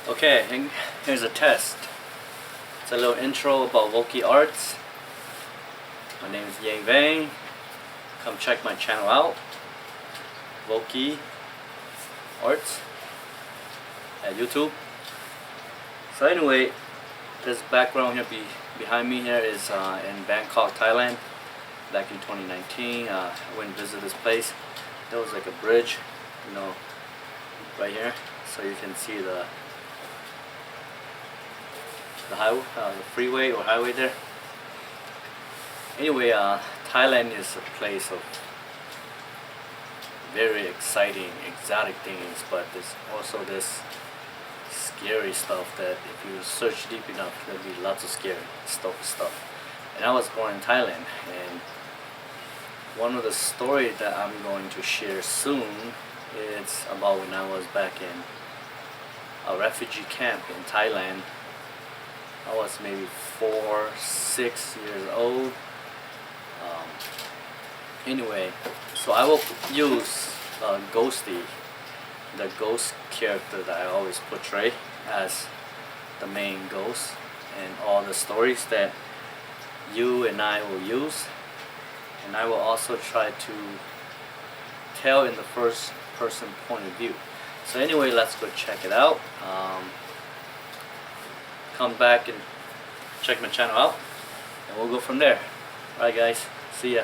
Okay, and here's a test. It's a little intro about VULKEE Arts. My name is Yang Vang. Come check my channel out, VULKEE Arts, at YouTube. So anyway, this background here behind me here is in Bangkok, Thailand. Back in 2019, I went and visited this place. There was like a bridge, you know, right here, so you can see the highway, the freeway or highway there. Anyway, Thailand is a place of very exciting, exotic things, but there's also this scary stuff that if you search deep enough, there'll be lots of scary stuff. And I was born in Thailand, and one of the stories that I'm going to share soon is about when I was back in a refugee camp in Thailand. I was maybe 4, 6 years old. Anyway, so I will use GHOSTIE, the ghost character that I always portray as the main ghost, and all the stories that you and I will use. And I will also try to tell in the first person point of view. So anyway, let's go check it out. Come back and check my channel out, and we'll go from there. Alright guys, see ya.